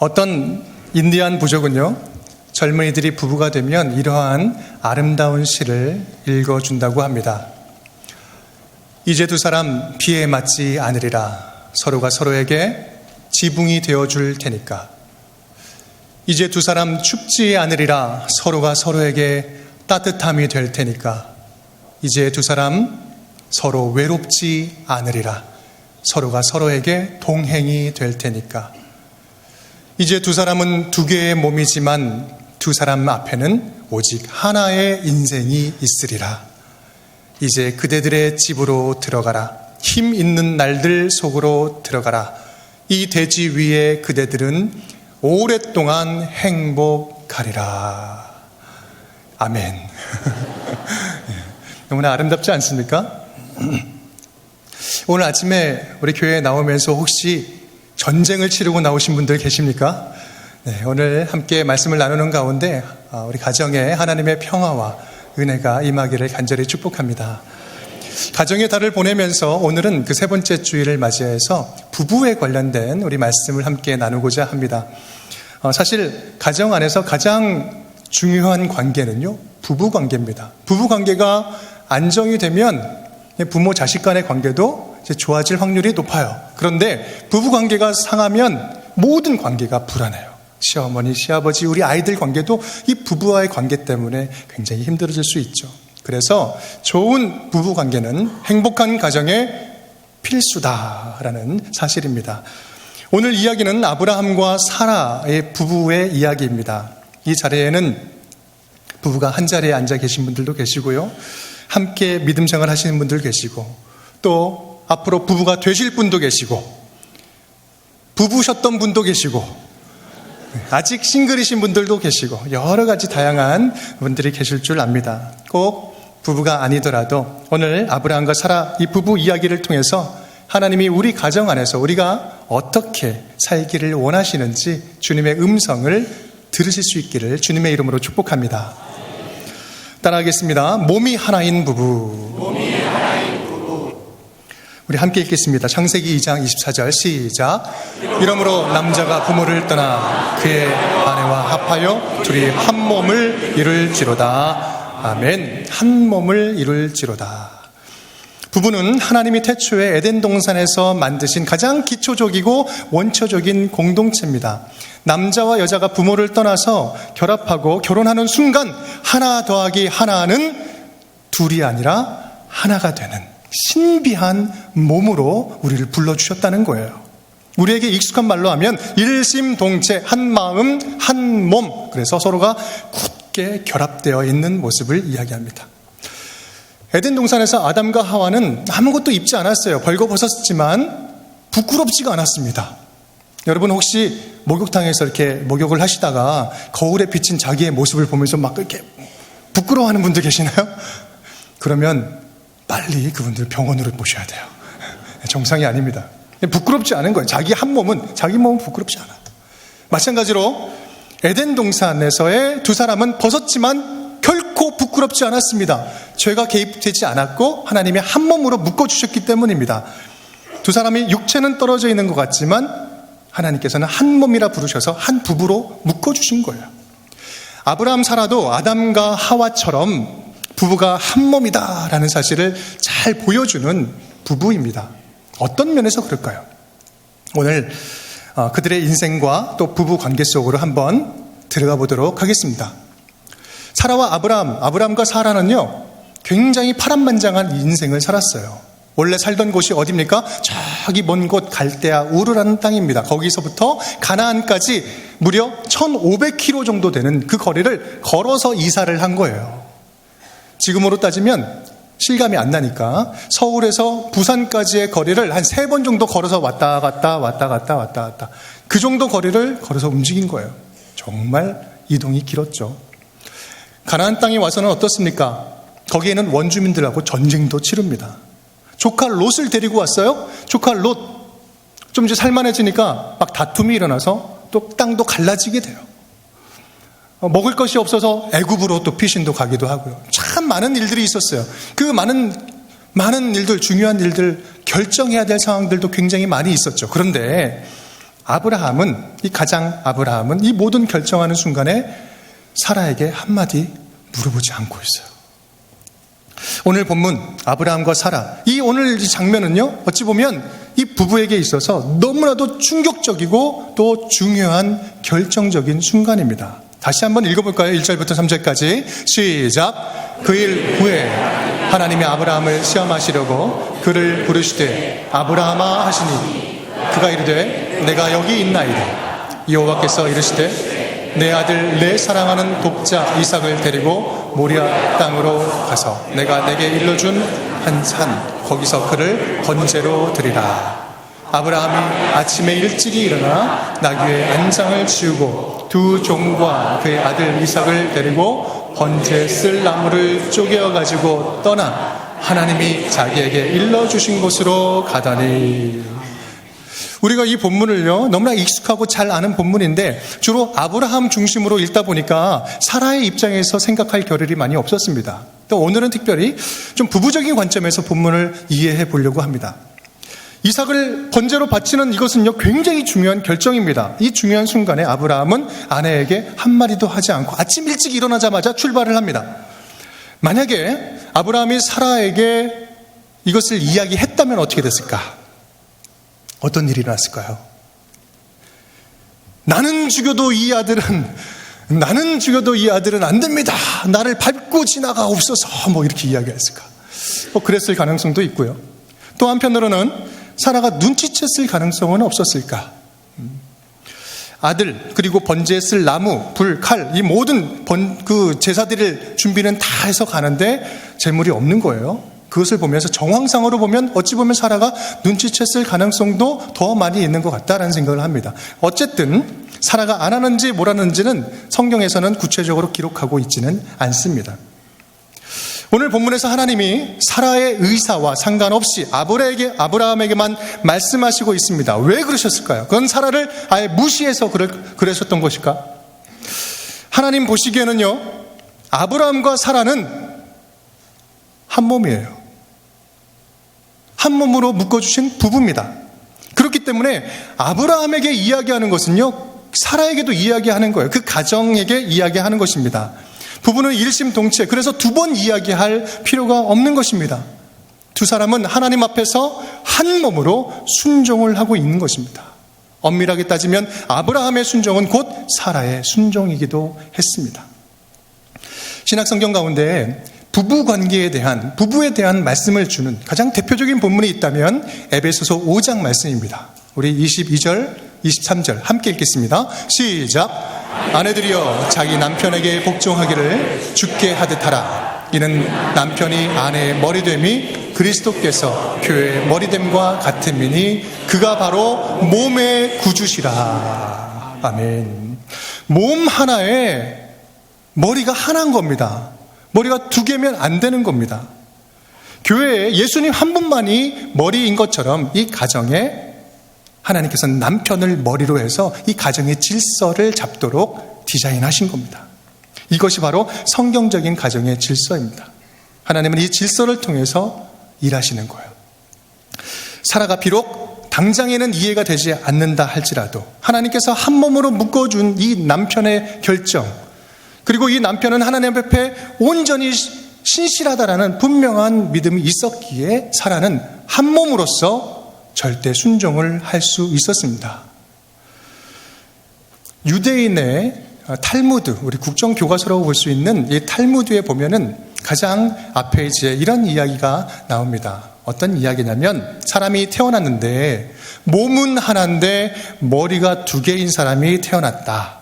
어떤 인디안 부족은요, 젊은이들이 부부가 되면 이러한 아름다운 시를 읽어준다고 합니다. 이제 두 사람 비에 맞지 않으리라. 서로가 서로에게 지붕이 되어줄 테니까. 이제 두 사람 춥지 않으리라. 서로가 서로에게 따뜻함이 될 테니까. 이제 두 사람 서로 외롭지 않으리라. 서로가 서로에게 동행이 될 테니까. 이제 두 사람은 두 개의 몸이지만 두 사람 앞에는 오직 하나의 인생이 있으리라. 이제 그대들의 집으로 들어가라. 힘 있는 날들 속으로 들어가라. 이 대지 위에 그대들은 오랫동안 행복하리라. 아멘. 너무나 아름답지 않습니까? 오늘 아침에 우리 교회에 나오면서 혹시 전쟁을 치르고 나오신 분들 계십니까? 네, 오늘 함께 말씀을 나누는 가운데 우리 가정에 하나님의 평화와 은혜가 임하기를 간절히 축복합니다. 가정의 달을 보내면서 오늘은 그 세 번째 주일을 맞이해서 부부에 관련된 우리 말씀을 함께 나누고자 합니다. 사실 가정 안에서 가장 중요한 관계는요, 부부 관계입니다. 부부 관계가 안정이 되면 부모 자식 간의 관계도 좋아질 확률이 높아요. 그런데 부부 관계가 상하면 모든 관계가 불안해요. 시어머니, 시아버지, 우리 아이들 관계도 이 부부와의 관계 때문에 굉장히 힘들어질 수 있죠. 그래서 좋은 부부 관계는 행복한 가정의 필수다라는 사실입니다. 오늘 이야기는 아브라함과 사라의 부부의 이야기입니다. 이 자리에는 부부가 한 자리에 앉아 계신 분들도 계시고요, 함께 믿음 생활 하시는 분들 계시고, 또 앞으로 부부가 되실 분도 계시고, 부부셨던 분도 계시고, 아직 싱글이신 분들도 계시고, 여러 가지 다양한 분들이 계실 줄 압니다. 꼭 부부가 아니더라도 오늘 아브라함과 사라 이 부부 이야기를 통해서 하나님이 우리 가정 안에서 우리가 어떻게 살기를 원하시는지 주님의 음성을 들으실 수 있기를 주님의 이름으로 축복합니다. 따라하겠습니다. 몸이 하나인 부부. 우리 함께 읽겠습니다. 창세기 2장 24절 시작. 이러므로 남자가 부모를 떠나 그의 아내와 합하여 둘이 한 몸을 이룰지로다. 아멘. 한 몸을 이룰지로다. 부부는 하나님이 태초에 에덴 동산에서 만드신 가장 기초적이고 원초적인 공동체입니다. 남자와 여자가 부모를 떠나서 결합하고 결혼하는 순간 하나 더하기 하나는 둘이 아니라 하나가 되는 신비한 몸으로 우리를 불러주셨다는 거예요. 우리에게 익숙한 말로 하면 일심동체, 한 마음, 한 몸. 그래서 서로가 굳게 결합되어 있는 모습을 이야기합니다. 에덴 동산에서 아담과 하와는 아무것도 입지 않았어요. 벌거벗었지만 부끄럽지가 않았습니다. 여러분 혹시 목욕탕에서 이렇게 목욕을 하시다가 거울에 비친 자기의 모습을 보면서 막 이렇게 부끄러워하는 분들 계시나요? 그러면 빨리 그분들 병원으로 모셔야 돼요. 정상이 아닙니다. 부끄럽지 않은 거예요. 자기 몸은 부끄럽지 않아요. 마찬가지로 에덴 동산에서의 두 사람은 벗었지만 결코 부끄럽지 않았습니다. 죄가 개입되지 않았고 하나님이 한 몸으로 묶어주셨기 때문입니다. 두 사람이 육체는 떨어져 있는 것 같지만 하나님께서는 한 몸이라 부르셔서 한 부부로 묶어주신 거예요. 아브라함 사라도 아담과 하와처럼 부부가 한 몸이다라는 사실을 잘 보여주는 부부입니다. 어떤 면에서 그럴까요? 오늘 그들의 인생과 또 부부 관계 속으로 한번 들어가 보도록 하겠습니다. 사라와 아브라함과 사라는요, 굉장히 파란만장한 인생을 살았어요. 원래 살던 곳이 어디입니까? 저기 먼 곳 갈대아 우르라는 땅입니다. 거기서부터 가나안까지 무려 1500km 정도 되는 그 거리를 걸어서 이사를 한 거예요. 지금으로 따지면 실감이 안 나니까 서울에서 부산까지의 거리를 한 3번 정도 걸어서 왔다 갔다 그 정도 거리를 걸어서 움직인 거예요. 정말 이동이 길었죠. 가나안 땅에 와서는 어떻습니까? 거기에는 원주민들하고 전쟁도 치릅니다. 조카 롯을 데리고 왔어요. 조카 롯 좀 이제 살만해지니까 막 다툼이 일어나서 또 땅도 갈라지게 돼요. 먹을 것이 없어서 애굽으로 또 피신도 가기도 하고요. 참 많은 일들이 있었어요. 그 많은 일들, 중요한 일들, 결정해야 될 상황들도 굉장히 많이 있었죠. 그런데 이 가장 아브라함은 이 모든 결정하는 순간에 사라에게 한마디 물어보지 않고 있어요. 오늘 본문 아브라함과 사라, 이 오늘 이 장면은요, 어찌 보면 이 부부에게 있어서 너무나도 충격적이고 또 중요한 결정적인 순간입니다. 다시 한번 읽어볼까요? 1절부터 3절까지 시작. 그 일 후에 하나님이 아브라함을 시험하시려고 그를 부르시되 아브라함아 하시니 그가 이르되 내가 여기 있나이다. 여호와께서 이르시되 내 아들 내 사랑하는 독자 이삭을 데리고 모리아 땅으로 가서 내가 내게 일러준 한 산 거기서 그를 번제로 드리라. 아브라함이 아침에 일찍이 일어나 나귀의 안장을 치우고 두 종과 그의 아들 이삭을 데리고 번제 쓸 나무를 쪼개어 가지고 떠나 하나님이 자기에게 일러주신 곳으로 가더니. 우리가 이 본문을요, 너무나 익숙하고 잘 아는 본문인데 주로 아브라함 중심으로 읽다 보니까 사라의 입장에서 생각할 겨를이 많이 없었습니다. 또 오늘은 특별히 좀 부부적인 관점에서 본문을 이해해 보려고 합니다. 이삭을 번제로 바치는 이것은요, 굉장히 중요한 결정입니다. 이 중요한 순간에 아브라함은 아내에게 한마디도 하지 않고 아침 일찍 일어나자마자 출발을 합니다. 만약에 아브라함이 사라에게 이것을 이야기했다면 어떻게 됐을까? 어떤 일이 일어났을까요? 나는 죽여도 이 아들은 안 됩니다. 나를 밟고 지나가옵소서. 이렇게 이야기했을까? 그랬을 가능성도 있고요. 또 한편으로는 사라가 눈치챘을 가능성은 없었을까? 아들, 그리고 번제에 쓸 나무, 불, 칼, 이 모든 제사드릴 준비는 다 해서 가는데 재물이 없는 거예요. 그것을 보면서 정황상으로 보면 어찌 보면 사라가 눈치챘을 가능성도 더 많이 있는 것 같다라는 생각을 합니다. 어쨌든 사라가 안 하는지 뭘 하는지는 성경에서는 구체적으로 기록하고 있지는 않습니다. 오늘 본문에서 하나님이 사라의 의사와 상관없이 아브라함에게만 말씀하시고 있습니다. 왜 그러셨을까요? 그건 사라를 아예 무시해서 그러셨던 것일까? 하나님 보시기에는요, 아브라함과 사라는 한 몸이에요. 한 몸으로 묶어주신 부부입니다. 그렇기 때문에 아브라함에게 이야기하는 것은요, 사라에게도 이야기하는 거예요. 그 가정에게 이야기하는 것입니다. 부부는 일심동체, 그래서 두 번 이야기할 필요가 없는 것입니다. 두 사람은 하나님 앞에서 한 몸으로 순종을 하고 있는 것입니다. 엄밀하게 따지면 아브라함의 순종은 곧 사라의 순종이기도 했습니다. 신약성경 가운데 부부에 대한 말씀을 주는 가장 대표적인 본문이 있다면 에베소서 5장 말씀입니다. 우리 22절, 23절 함께 읽겠습니다. 시작. 아내들이여 자기 남편에게 복종하기를 주께 하듯 하라. 이는 남편이 아내의 머리됨이 그리스도께서 교회의 머리됨과 같음이니 그가 바로 몸의 구주시라. 아멘. 몸 하나에 머리가 하나인 겁니다. 머리가 두 개면 안 되는 겁니다. 교회에 예수님 한 분만이 머리인 것처럼 이 가정에 하나님께서는 남편을 머리로 해서 이 가정의 질서를 잡도록 디자인하신 겁니다. 이것이 바로 성경적인 가정의 질서입니다. 하나님은 이 질서를 통해서 일하시는 거예요. 사라가 비록 당장에는 이해가 되지 않는다 할지라도 하나님께서 한 몸으로 묶어준 이 남편의 결정, 그리고 이 남편은 하나님 앞에 온전히 신실하다라는 분명한 믿음이 있었기에 사라는 한 몸으로서 절대 순종을 할 수 있었습니다. 유대인의 탈무드, 우리 국정교과서라고 볼 수 있는 이 탈무드에 보면은 가장 앞페이지에 이런 이야기가 나옵니다. 어떤 이야기냐면 사람이 태어났는데 몸은 하나인데 머리가 두 개인 사람이 태어났다.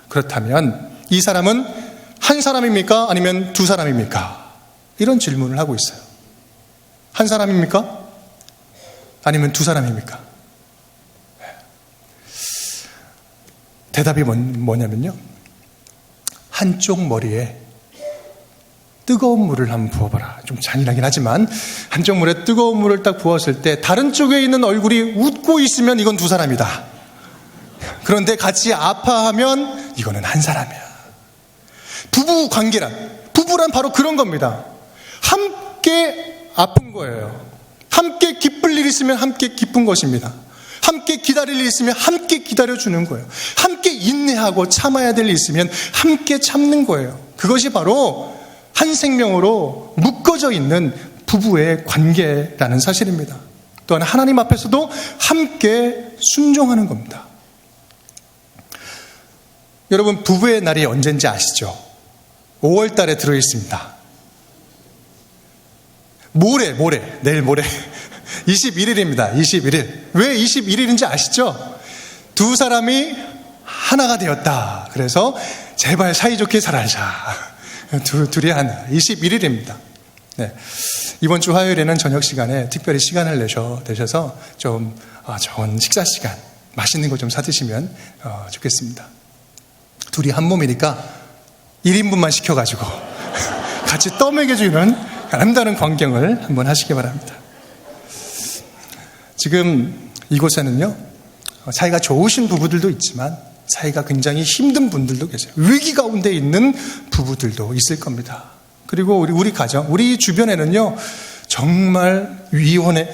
그렇다면 이 사람은 한 사람입니까? 아니면 두 사람입니까? 이런 질문을 하고 있어요. 한 사람입니까? 아니면 두 사람입니까? 대답이 뭐냐면요, 한쪽 머리에 뜨거운 물을 한번 부어봐라. 좀 잔인하긴 하지만 한쪽 물에 뜨거운 물을 딱 부었을 때 다른 쪽에 있는 얼굴이 웃고 있으면 이건 두 사람이다. 그런데 같이 아파하면 이거는 한 사람이야. 부부란 바로 그런 겁니다. 함께 아픈 거예요. 함께 기쁠 일 있으면 함께 기쁜 것입니다. 함께 기다릴 일 있으면 함께 기다려주는 거예요. 함께 인내하고 참아야 될 일 있으면 함께 참는 거예요. 그것이 바로 한 생명으로 묶어져 있는 부부의 관계라는 사실입니다. 또한 하나님 앞에서도 함께 순종하는 겁니다. 여러분, 부부의 날이 언제인지 아시죠? 5월 달에 들어있습니다. 내일 모레 21일입니다. 21일. 왜 21일인지 아시죠? 두 사람이 하나가 되었다. 그래서 제발 사이좋게 살아자. 둘이 하나. 21일입니다. 네. 이번 주 화요일에는 저녁 시간에 특별히 시간을 내셔서 좀 좋은 식사 시간, 맛있는 거 좀 사드시면 좋겠습니다. 둘이 한 몸이니까 1인분만 시켜가지고 같이 떠먹여주는 아름다운 광경을 한번 하시기 바랍니다. 지금 이곳에는요, 사이가 좋으신 부부들도 있지만 사이가 굉장히 힘든 분들도 계세요. 위기 가운데 있는 부부들도 있을 겁니다. 그리고 우리 가정, 우리 주변에는요, 정말 이혼의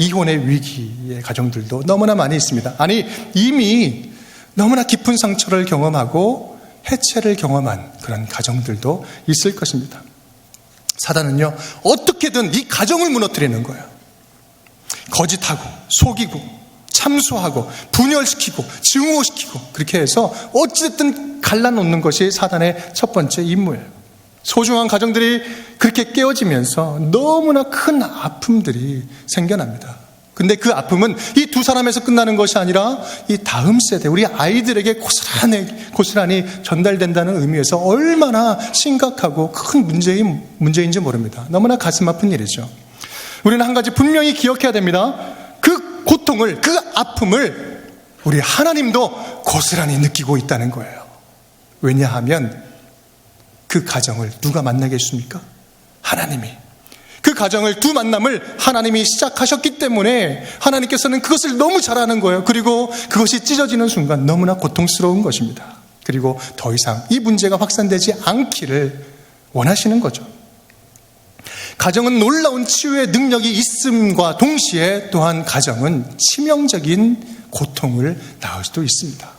위기의 가정들도 너무나 많이 있습니다. 아니, 이미 너무나 깊은 상처를 경험하고 해체를 경험한 그런 가정들도 있을 것입니다. 사단은요, 어떻게든 이 가정을 무너뜨리는 거예요. 거짓하고 속이고 참소하고 분열시키고 증오시키고 그렇게 해서 어찌됐든 갈라놓는 것이 사단의 첫 번째 임무예요. 소중한 가정들이 그렇게 깨어지면서 너무나 큰 아픔들이 생겨납니다. 근데 그 아픔은 이 두 사람에서 끝나는 것이 아니라 이 다음 세대, 우리 아이들에게 고스란히 전달된다는 의미에서 얼마나 심각하고 큰 문제인지 모릅니다. 너무나 가슴 아픈 일이죠. 우리는 한 가지 분명히 기억해야 됩니다. 그 고통을, 그 아픔을 우리 하나님도 고스란히 느끼고 있다는 거예요. 왜냐하면 그 가정을 누가 만나겠습니까? 하나님이. 그 가정을, 두 만남을 하나님이 시작하셨기 때문에 하나님께서는 그것을 너무 잘 아는 거예요. 그리고 그것이 찢어지는 순간 너무나 고통스러운 것입니다. 그리고 더 이상 이 문제가 확산되지 않기를 원하시는 거죠. 가정은 놀라운 치유의 능력이 있음과 동시에 또한 가정은 치명적인 고통을 낳을 수도 있습니다.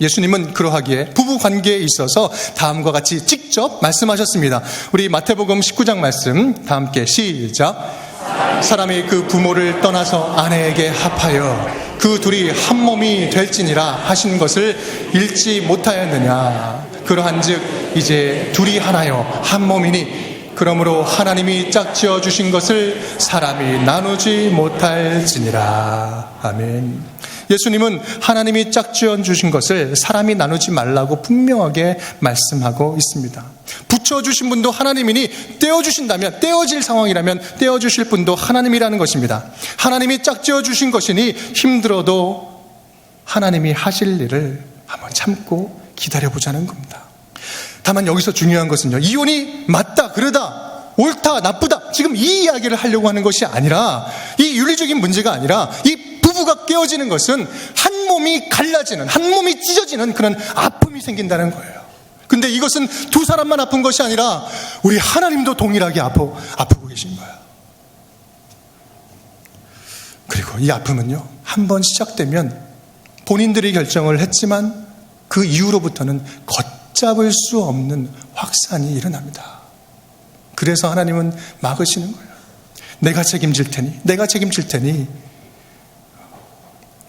예수님은 그러하기에 부부관계에 있어서 다음과 같이 직접 말씀하셨습니다. 우리 마태복음 19장 말씀 다 함께 시작. 사람이 그 부모를 떠나서 아내에게 합하여 그 둘이 한 몸이 될지니라 하신 것을 읽지 못하였느냐. 그러한즉 이제 둘이 하나요 한 몸이니 그러므로 하나님이 짝지어 주신 것을 사람이 나누지 못할지니라. 아멘. 예수님은 하나님이 짝지어 주신 것을 사람이 나누지 말라고 분명하게 말씀하고 있습니다. 붙여주신 분도 하나님이니 떼어주신다면, 떼어질 상황이라면 떼어주실 분도 하나님이라는 것입니다. 하나님이 짝지어 주신 것이니 힘들어도 하나님이 하실 일을 한번 참고 기다려보자는 겁니다. 다만 여기서 중요한 것은요, 이혼이 맞다, 그러다, 옳다, 나쁘다, 지금 이 이야기를 하려고 하는 것이 아니라, 이 윤리적인 문제가 아니라, 이 부부가 깨어지는 것은 한 몸이 갈라지는, 한 몸이 찢어지는 그런 아픔이 생긴다는 거예요. 근데 이것은 두 사람만 아픈 것이 아니라 우리 하나님도 동일하게 아프고 계신 거예요. 그리고 이 아픔은요, 한번 시작되면 본인들이 결정을 했지만 그 이후로부터는 걷잡을 수 없는 확산이 일어납니다. 그래서 하나님은 막으시는 거예요. 내가 책임질 테니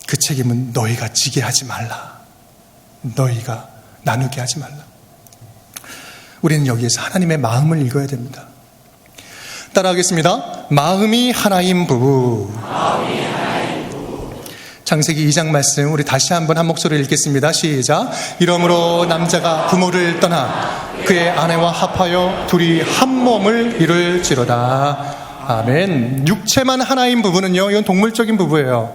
그 책임은 너희가 지게 하지 말라. 너희가 나누게 하지 말라. 우리는 여기에서 하나님의 마음을 읽어야 됩니다. 따라하겠습니다. 마음이 하나인 부부. 창세기 2장 말씀 우리 다시 한번 한 목소리를 읽겠습니다. 시작. 이러므로 남자가 부모를 떠나 그의 아내와 합하여 둘이 한 몸을 이룰지로다. 아멘. 육체만 하나인 부부는요, 이건 동물적인 부부예요.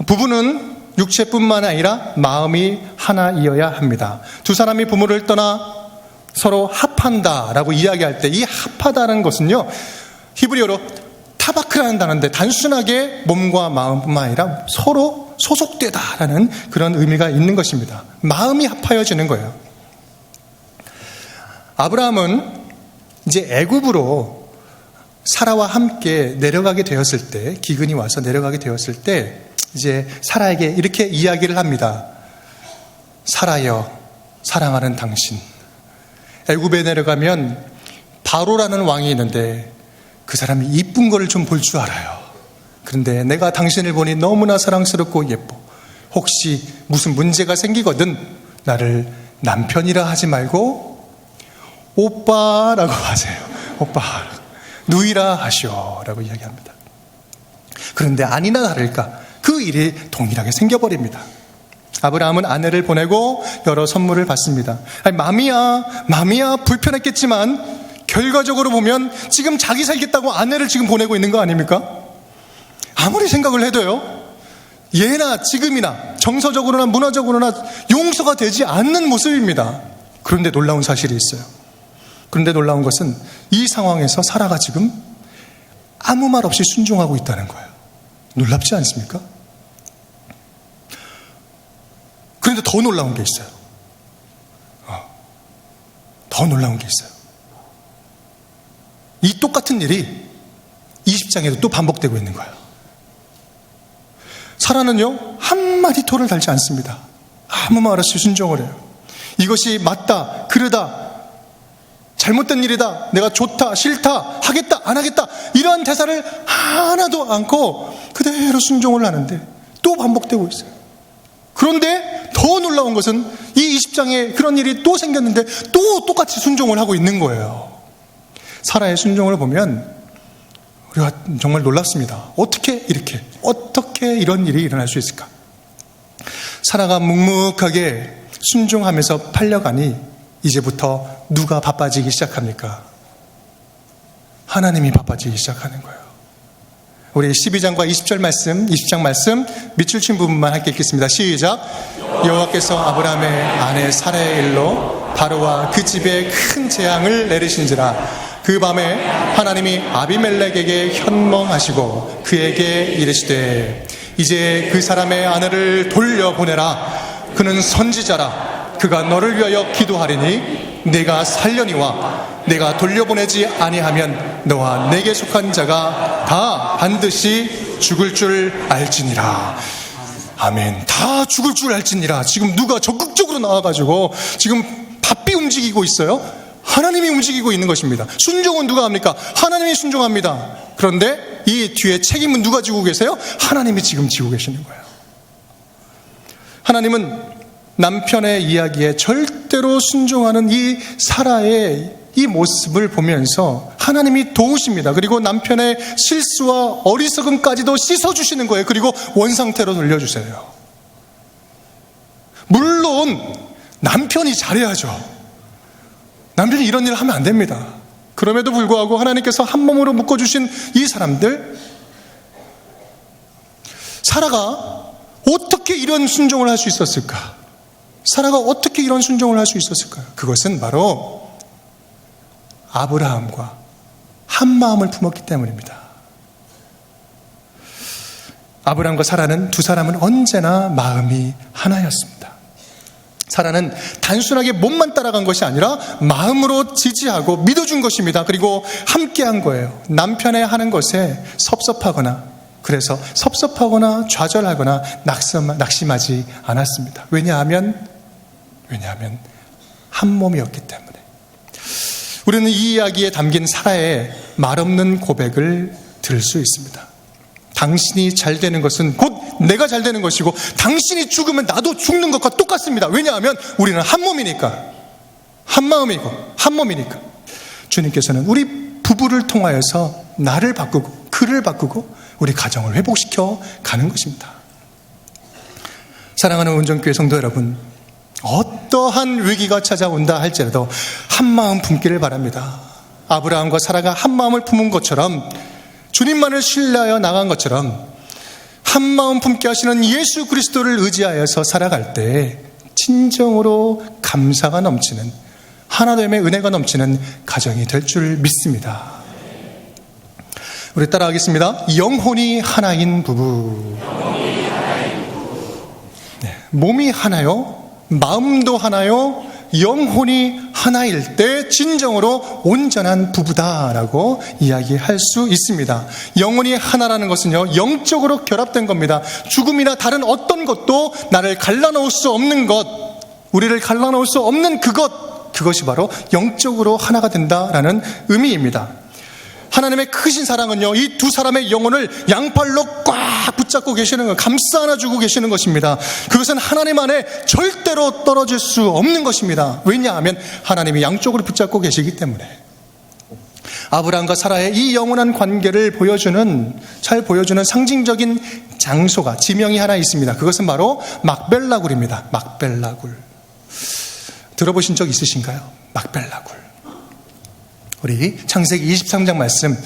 부부는 육체뿐만 아니라 마음이 하나이어야 합니다. 두 사람이 부모를 떠나 서로 합한다라고 이야기할 때 이 합하다는 것은요, 히브리어로 타바크라는 단어인데 단순하게 몸과 마음뿐만 아니라 서로 소속되다라는 그런 의미가 있는 것입니다. 마음이 합하여지는 거예요. 아브라함은 이제 애굽으로 사라와 함께 내려가게 되었을 때, 기근이 와서 내려가게 되었을 때 이제 사라에게 이렇게 이야기를 합니다. 사라여, 사랑하는 당신, 애굽에 내려가면 바로라는 왕이 있는데 그 사람이 이쁜 거를 좀 볼 줄 알아요. 그런데 내가 당신을 보니 너무나 사랑스럽고 예뻐. 혹시 무슨 문제가 생기거든 나를 남편이라 하지 말고 오빠라고 하세요. 오빠, 누이라 하시오 라고 이야기합니다. 그런데 아니나 다를까 그 일이 동일하게 생겨버립니다. 아브라함은 아내를 보내고 여러 선물을 받습니다. 아니, 마음이야 불편했겠지만 결과적으로 보면 지금 자기 살겠다고 아내를 지금 보내고 있는 거 아닙니까? 아무리 생각을 해도요, 예나 지금이나 정서적으로나 문화적으로나 용서가 되지 않는 모습입니다. 그런데 놀라운 사실이 있어요. 그런데 놀라운 것은 이 상황에서 사라가 지금 아무 말 없이 순종하고 있다는 거예요. 놀랍지 않습니까? 그런데 더 놀라운 게 있어요. 더 놀라운 게 있어요. 이 똑같은 일이 20장에도 또 반복되고 있는 거예요. 사라는요, 한마디 토를 달지 않습니다. 아무 말 없이 순종을 해요. 이것이 맞다, 그르다, 잘못된 일이다, 내가 좋다, 싫다, 하겠다, 안 하겠다, 이러한 대사를 하나도 않고 그대로 순종을 하는데 또 반복되고 있어요. 그런데 더 놀라운 것은 이 20장에 그런 일이 또 생겼는데 또 똑같이 순종을 하고 있는 거예요. 사라의 순종을 보면 우리가 정말 놀랍습니다. 어떻게 이런 일이 일어날 수 있을까? 사라가 묵묵하게 순종하면서 팔려가니 이제부터 누가 바빠지기 시작합니까? 하나님이 바빠지기 시작하는 거예요. 우리 12장과 20장 말씀 밑줄 친 부분만 함께 읽겠습니다. 시작. 여호와께서 아브라함의 아내 사라의 일로 바로와 그 집에 큰 재앙을 내리신지라. 그 밤에 하나님이 아비멜렉에게 현몽하시고 그에게 이르시되 이제 그 사람의 아내를 돌려보내라. 그는 선지자라. 그가 너를 위하여 기도하리니 내가 살려니와 내가 돌려보내지 아니하면 너와 내게 속한 자가 다 반드시 죽을 줄 알지니라. 아멘. 다 죽을 줄 알지니라. 지금 누가 적극적으로 나와가지고 지금 바삐 움직이고 있어요. 하나님이 움직이고 있는 것입니다. 순종은 누가 합니까? 하나님이 순종합니다. 그런데 이 뒤에 책임은 누가 지고 계세요? 하나님이 지금 지고 계시는 거예요. 하나님은 남편의 이야기에 절대로 순종하는 이 사라의 이 모습을 보면서 하나님이 도우십니다. 그리고 남편의 실수와 어리석음까지도 씻어주시는 거예요. 그리고 원상태로 돌려주세요. 물론 남편이 잘해야죠. 남편이 이런 일을 하면 안 됩니다. 그럼에도 불구하고 하나님께서 한 몸으로 묶어주신 이 사람들, 사라가 어떻게 이런 순종을 할 수 있었을까? 사라가 어떻게 이런 순종을 할 수 있었을까요? 그것은 바로 아브라함과 한 마음을 품었기 때문입니다. 아브라함과 사라는 두 사람은 언제나 마음이 하나였습니다. 사라는 단순하게 몸만 따라간 것이 아니라 마음으로 지지하고 믿어준 것입니다. 그리고 함께한 거예요. 남편의 하는 것에 섭섭하거나 좌절하거나 낙심하지 않았습니다. 왜냐하면 한 몸이었기 때문에. 우리는 이 이야기에 담긴 사라의 말없는 고백을 들을 수 있습니다. 당신이 잘 되는 것은 곧 내가 잘 되는 것이고 당신이 죽으면 나도 죽는 것과 똑같습니다. 왜냐하면 우리는 한 몸이니까, 한 마음이고 한 몸이니까. 주님께서는 우리 부부를 통하여서 나를 바꾸고 그를 바꾸고 우리 가정을 회복시켜 가는 것입니다. 사랑하는 온전교회 성도 여러분, 어떠한 위기가 찾아온다 할지라도 한 마음 품기를 바랍니다. 아브라함과 사라가 한 마음을 품은 것처럼, 주님만을 신뢰하여 나간 것처럼 한 마음 품게 하시는 예수 그리스도를 의지하여서 살아갈 때 진정으로 감사가 넘치는, 하나됨의 은혜가 넘치는 가정이 될 줄 믿습니다. 우리 따라하겠습니다. 영혼이 하나인 부부. 네, 몸이 하나요? 마음도 하나요? 영혼이 하나일 때 진정으로 온전한 부부다라고 이야기할 수 있습니다. 영혼이 하나라는 것은요, 영적으로 결합된 겁니다. 죽음이나 다른 어떤 것도 나를 갈라놓을 수 없는 것, 우리를 갈라놓을 수 없는 그것이 바로 영적으로 하나가 된다라는 의미입니다. 하나님의 크신 사랑은요, 이 두 사람의 영혼을 양팔로 꽉 붙잡고 계시는 것, 감싸 안아주고 계시는 것입니다. 그것은 하나님 안에 절대로 떨어질 수 없는 것입니다. 왜냐하면 하나님이 양쪽으로 붙잡고 계시기 때문에. 아브라함과 사라의 이 영원한 관계를 잘 보여주는 상징적인 장소가, 지명이 하나 있습니다. 그것은 바로 막벨라굴입니다. 막벨라굴. 들어보신 적 있으신가요? 막벨라굴. 우리 창세기 23장 말씀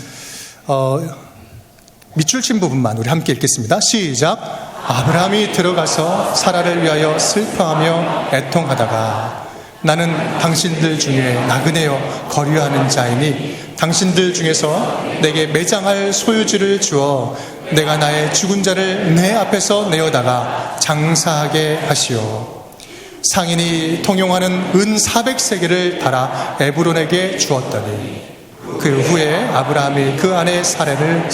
밑줄 친 부분만 우리 함께 읽겠습니다. 시작. 아브라함이 들어가서 사라를 위하여 슬퍼하며 애통하다가 나는 당신들 중에 나그네여 거류하는 자이니 당신들 중에서 내게 매장할 소유지를 주어 내가 나의 죽은 자를 내 앞에서 내어다가 장사하게 하시오. 상인이 통용하는 은 400세겔을 달아 에브론에게 주었더니 그 후에 아브라함이 그 아내 사라를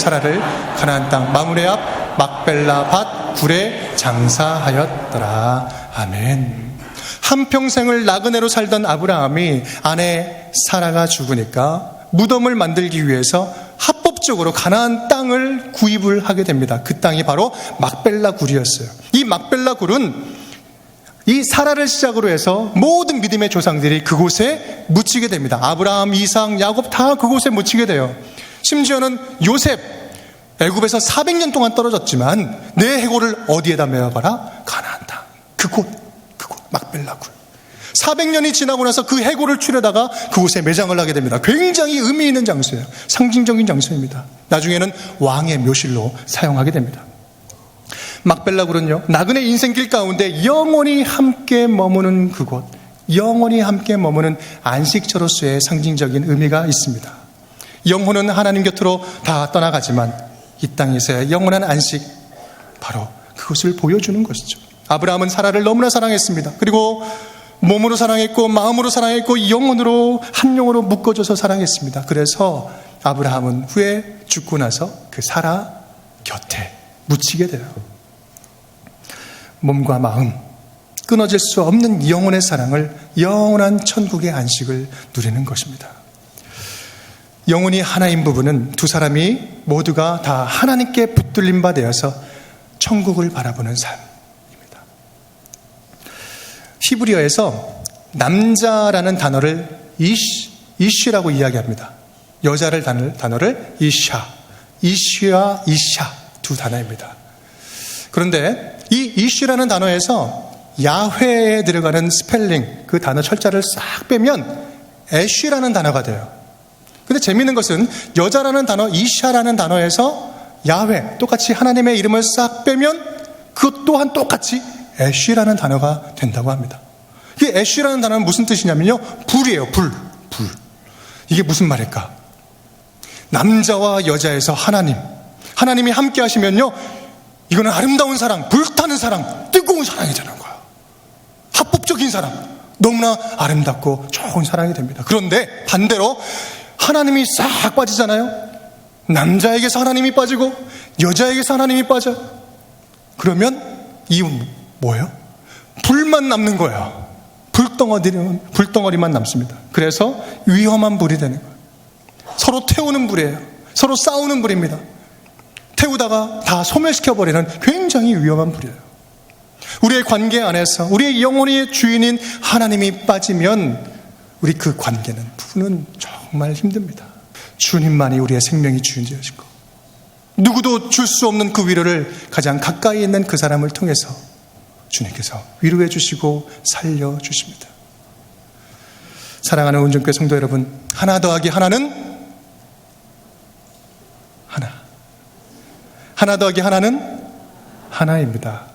가나안 땅 마므레 앞 막벨라 밭 굴에 장사하였더라. 아멘. 한평생을 나그네로 살던 아브라함이 아내 사라가 죽으니까 무덤을 만들기 위해서 합법적으로 가나안 땅을 구입을 하게 됩니다. 그 땅이 바로 막벨라 굴이었어요. 이 막벨라 굴은 이 사라를 시작으로 해서 모든 믿음의 조상들이 그곳에 묻히게 됩니다. 아브라함, 이삭, 야곱 다 그곳에 묻히게 돼요. 심지어는 요셉, 애굽에서 400년 동안 떨어졌지만 내 해골을 어디에다 메어가라? 가나안 땅. 그곳 막벨라굴. 400년이 지나고 나서 그 해골을 추려다가 그곳에 매장을 하게 됩니다. 굉장히 의미 있는 장소예요. 상징적인 장소입니다. 나중에는 왕의 묘실로 사용하게 됩니다. 막벨라굴은요, 나그네 인생길 가운데 영원히 함께 머무는 그곳, 영원히 함께 머무는 안식처로서의 상징적인 의미가 있습니다. 영혼은 하나님 곁으로 다 떠나가지만 이 땅에서의 영원한 안식, 바로 그것을 보여주는 것이죠. 아브라함은 사라를 너무나 사랑했습니다. 그리고 몸으로 사랑했고 마음으로 사랑했고 영혼으로 한 영으로 묶어줘서 사랑했습니다. 그래서 아브라함은 후에 죽고 나서 그 사라 곁에 묻히게 돼요. 몸과 마음, 끊어질 수 없는 영혼의 사랑을, 영원한 천국의 안식을 누리는 것입니다. 영혼이 하나인 부분은 두 사람이 모두가 다 하나님께 붙들림 바 되어서 천국을 바라보는 삶입니다. 히브리어에서 남자라는 단어를 이쉬라고 이야기합니다. 여자를 단어를 이쉬와 이샤 두 단어입니다. 그런데 이 이쉬라는 단어에서 야훼에 들어가는 스펠링, 그 단어 철자를 싹 빼면 애쉬라는 단어가 돼요. 근데 재미있는 것은 여자라는 단어, 이샤라는 단어에서 야훼, 똑같이 하나님의 이름을 싹 빼면 그것 또한 똑같이 애쉬라는 단어가 된다고 합니다. 이 애쉬라는 단어는 무슨 뜻이냐면요, 불이에요. 불. 이게 무슨 말일까? 남자와 여자에서 하나님이 함께 하시면요, 이거는 아름다운 사랑, 불타는 사랑, 뜨거운 사랑이 되는 거야. 합법적인 사랑, 너무나 아름답고 좋은 사랑이 됩니다. 그런데 반대로 하나님이 싹 빠지잖아요. 남자에게서 하나님이 빠지고 여자에게서 하나님이 빠져. 그러면 이유는 뭐예요? 불만 남는 거예요. 불덩어리만 남습니다. 그래서 위험한 불이 되는 거예요. 서로 태우는 불이에요. 서로 싸우는 불입니다. 태우다가 다 소멸시켜버리는 굉장히 위험한 불이에요. 우리의 관계 안에서 우리의 영혼의 주인인 하나님이 빠지면 우리 그 관계는 부부는 정말 힘듭니다. 주님만이 우리의 생명이 주인 되시고 누구도 줄 수 없는 그 위로를 가장 가까이 있는 그 사람을 통해서 주님께서 위로해 주시고 살려주십니다. 사랑하는 온전교회 성도 여러분, 하나 더하기 하나는 하나 더하기 하나는 하나입니다.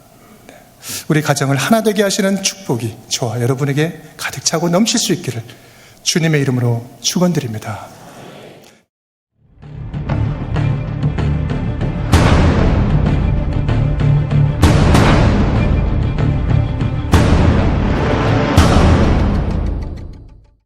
우리 가정을 하나 되게 하시는 축복이 저와 여러분에게 가득 차고 넘칠 수 있기를 주님의 이름으로 축원드립니다.